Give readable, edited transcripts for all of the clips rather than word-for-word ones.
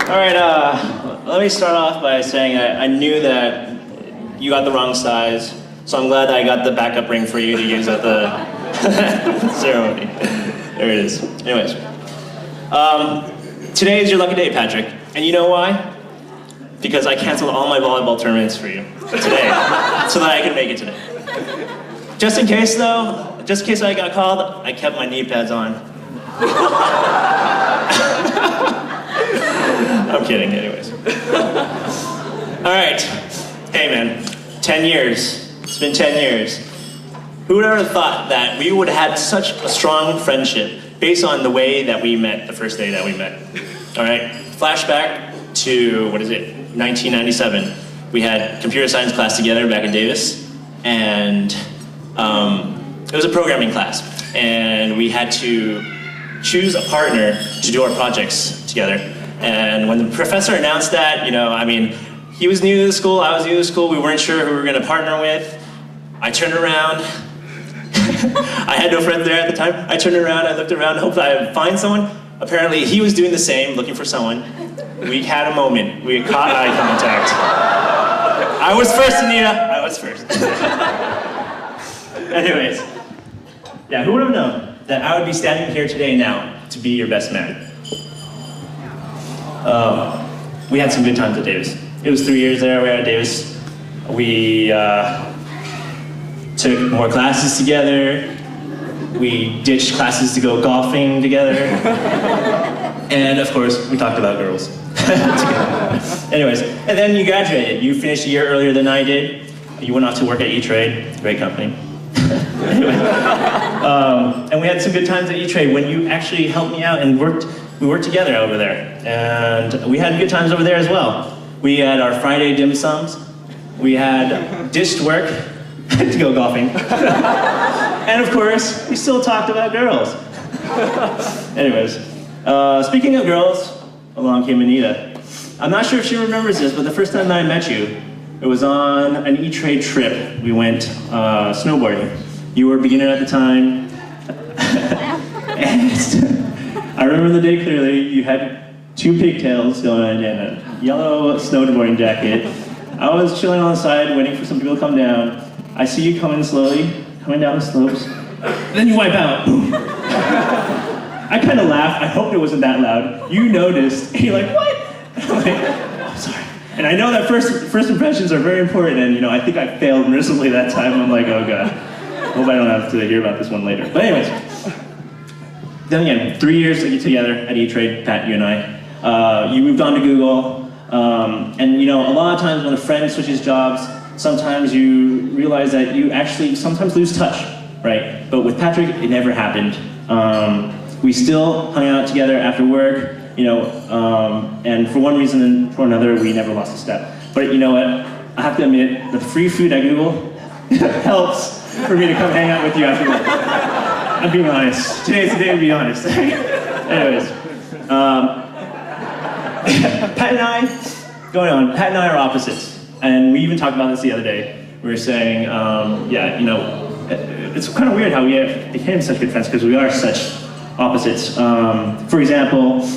All right, let me start off by saying I knew that you got the wrong size, so I'm glad that I got the backup ring for you to use at the ceremony. There it is. Anyways, today is your lucky day, Patrick, and you know why? Because I canceled all my volleyball tournaments for you today, so that I could make it today. Just in case, though, just in case I got called, I kept my knee pads on. I'm kidding, anyways. All right. Hey, man. 10 years. It's been 10 years. Who would ever have thought that we would have had such a strong friendship based on the way that we met the first day that we met? All right. Flashback to, 1997. We had computer science class together back in Davis, and it was a programming class, and we had to choose a partner to do our projects together. And when the professor announced that, he was new to the school, I was new to the school, we weren't sure who we were going to partner with. I turned around. I had no friends there at the time. I turned around, I looked around, hoped I would find someone. Apparently, he was doing the same, looking for someone. We had a moment. We caught eye contact. I was first, Anita. I was first. Anyways, yeah, who would have known that I would be standing here today now to be your best man? We had some good times at Davis. It was 3 years there we were at Davis. We took more classes together. We ditched classes to go golfing together. And of course, we talked about girls. Anyways, and then you graduated. You finished a year earlier than I did. You went off to work at E-Trade, great company. Anyway, and we had some good times at E-Trade when you actually helped me out and we worked together over there. And we had good times over there as well. We had our Friday dim sums. We had ditched work to go golfing. And of course, we still talked about girls. Anyways, speaking of girls, along came Anita. I'm not sure if she remembers this, but the first time that I met you, it was on an E-Trade trip. We went snowboarding. You were a beginner at the time. And I remember the day clearly. You had 2 pigtails going and a yellow snowboarding jacket. I was chilling on the side, waiting for some people to come down. I see you coming slowly, coming down the slopes. Then you wipe out. I kind of laughed. I hoped it wasn't that loud. You noticed, and you're like, what? I'm like, oh, sorry. And I know that first impressions are very important, and I think I failed miserably that time. I'm like, oh god, hope I don't have to hear about this one later. But anyways, then again, 3 years together at E-Trade, Pat, you and I. You moved on to Google, and a lot of times when a friend switches jobs, sometimes you realize that you actually sometimes lose touch, right? But with Patrick, it never happened. We still hung out together after work, and for one reason or another, we never lost a step. But you know what? I have to admit, the free food at Google helps for me to come hang out with you after work. I'm being honest. Today's the day to be honest. Anyways, Pat and I are opposites. And we even talked about this the other day. We were saying, it's kind of weird how we became such good friends because we are such opposites. For example,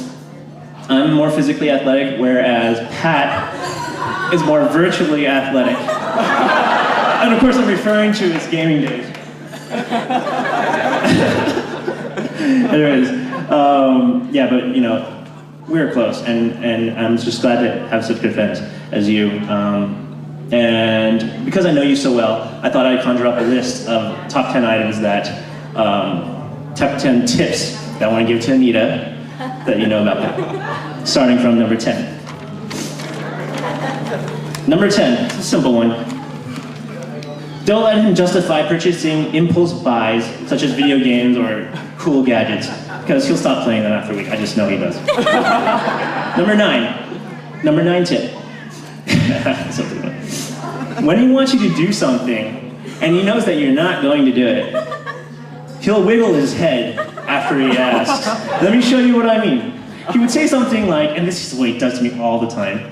I'm more physically athletic, whereas Pat is more virtually athletic. And of course I'm referring to his gaming days. Anyways, but we were close, and I'm just glad to have such good friends as you. And because I know you so well, I thought I'd conjure up a list of top 10 items top 10 tips that I want to give to Anita that you know about Pat. Starting from number 10. Number 10, it's a simple one. Don't let him justify purchasing impulse buys, such as video games or cool gadgets, because he'll stop playing them after a week. I just know he does. Number 9 tip. When he wants you to do something, and he knows that you're not going to do it, he'll wiggle his head after he asks. Let me show you what I mean. He would say something like, and this is what he does to me all the time.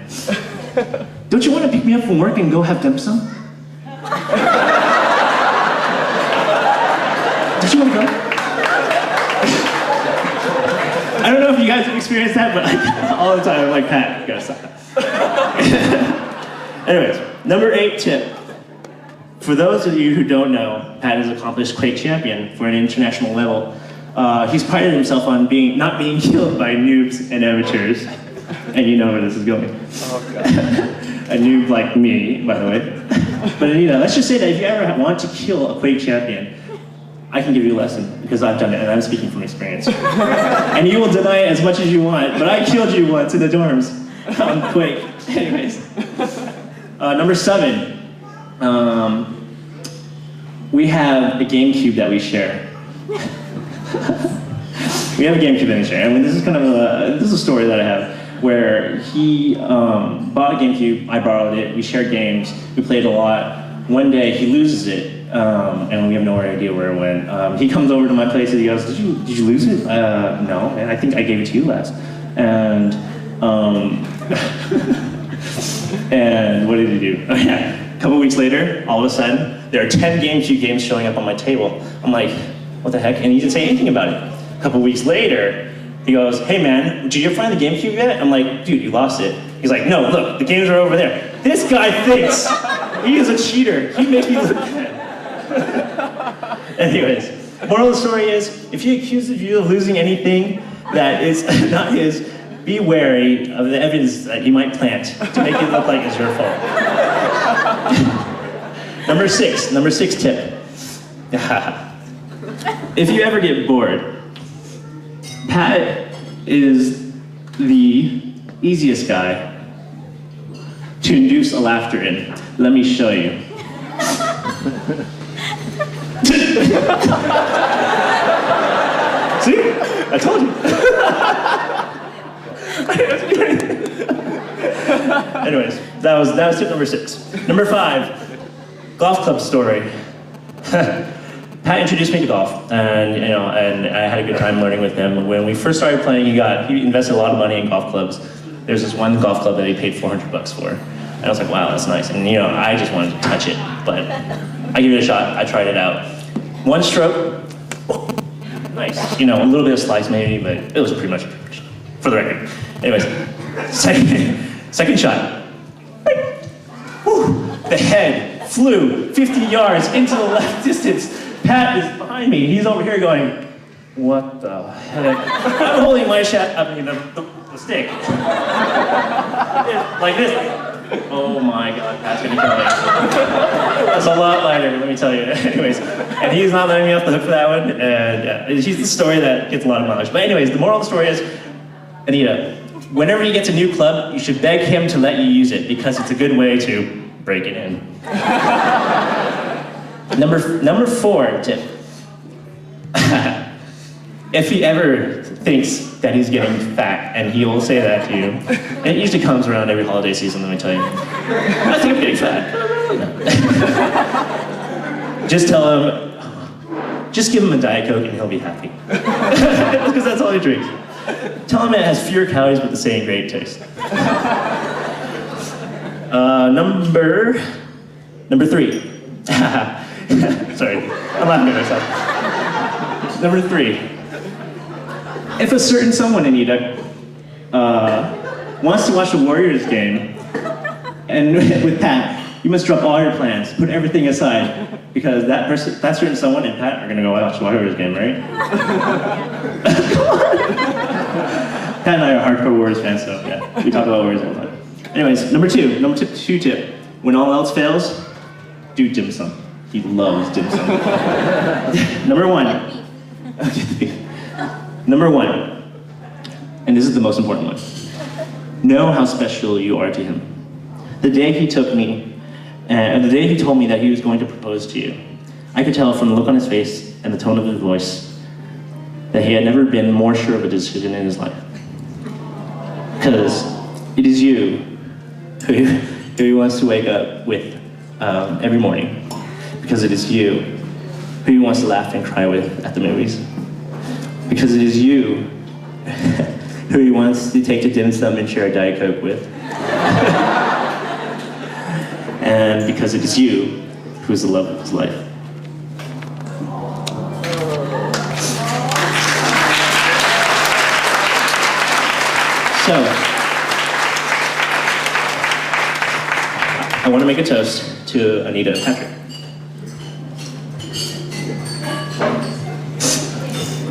Don't you want to pick me up from work and go have dim sum? Don't you want to go? I don't know if you guys have experienced that, but all the time I'm like, Pat, you gotta stop that. Anyways, number 8 tip. For those of you who don't know, Pat is an accomplished Quake champion for an international level. He's prided himself on not being killed by noobs and amateurs. And you know where this is going. Oh, God. A noob like me, by the way. But Anita, let's just say that if you ever want to kill a Quake champion, I can give you a lesson, because I've done it, and I'm speaking from experience. And you will deny it as much as you want, but I killed you once in the dorms on Quake. Anyways. Number 7. We have a GameCube that we share. We have a GameCube that we share, and this is kind of this is a story that I have, where he bought a GameCube, I borrowed it, we shared games, we played a lot. One day he loses it, and we have no idea where it went. He comes over to my place and he goes, did you lose it? No, and I think I gave it to you last. And, and what did he do? Oh yeah, a couple weeks later, all of a sudden, there are 10 GameCube games showing up on my table. I'm like, what the heck? And he didn't say anything about it. A couple weeks later, he goes, hey man, did you find the GameCube yet? I'm like, dude, you lost it. He's like, no, look, the games are over there. This guy thinks he is a cheater. He makes me look bad. Anyways, moral of the story is, if he accuses you of losing anything that is not his, be wary of the evidence that he might plant to make it look like it's your fault. Number 6 tip. If you ever get bored, Pat is the easiest guy to induce a laughter in. Let me show you. See? I told you. Anyways, that was tip number 6. Number 5. Golf club story. Pat introduced me to golf, and I had a good time learning with him. When we first started playing, he invested a lot of money in golf clubs. There's this one golf club that he paid $400 for, and I was like, wow, that's nice. And I just wanted to touch it, but I gave it a shot. I tried it out. One stroke, nice. A little bit of slice maybe, but it was pretty much for the record. Anyways, second shot. Whew, the head flew 50 yards into the left distance. Pat is behind me. He's over here going, what the heck? I'm holding my shot, the stick. Like this. Oh my God, Pat's gonna kill me. That's a lot lighter, let me tell you. Anyways, and he's not letting me off the hook for that one. And he's the story that gets a lot of mileage. But anyways, the moral of the story is, Anita, whenever you get to a new club, you should beg him to let you use it, because it's a good way to break it in. Number 4 tip. If he ever thinks that he's getting fat, and he will say that to you, and it usually comes around every holiday season, let me tell you. I think I'm getting fat. Just tell him, just give him a Diet Coke and he'll be happy. Because that's all he drinks. Tell him it has fewer calories but the same great taste. Number 3. Sorry, I'm laughing at myself. Number 3. If a certain someone, Anita, wants to watch the Warriors game, and with Pat, you must drop all your plans, put everything aside, because that certain someone and Pat are gonna go watch the Warriors game, right? Pat and I are hardcore Warriors fans, so yeah, we talk about Warriors all the time. Anyways, number 2 tip. When all else fails, do dim sum. He loves dim sum. Number 1. Number 1, and this is the most important one. Know how special you are to him. The day he took me, and the day he told me that he was going to propose to you, I could tell from the look on his face and the tone of his voice that he had never been more sure of a decision in his life. Because it is you who he wants to wake up with every morning. Because it is you who he wants to laugh and cry with at the movies. Because it is you who he wants to take to dim sum and share a Diet Coke with. And because it is you who is the love of his life. So, I want to make a toast to Anita Patrick.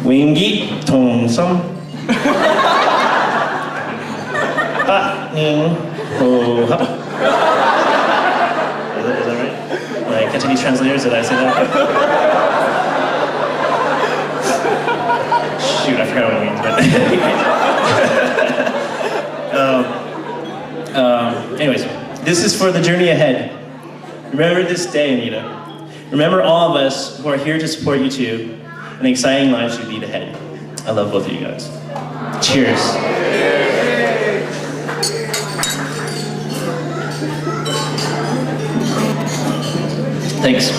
Wingy Tong Sum. Pa Ning Ho Hap. Is that right? Like Cantonese translators, did I say that? Shoot, I forgot what it means, but anyways, this is for the journey ahead. Remember this day, Anita. Remember all of us who are here to support you too, and the exciting lives you lead ahead. I love both of you guys. Cheers. Thanks.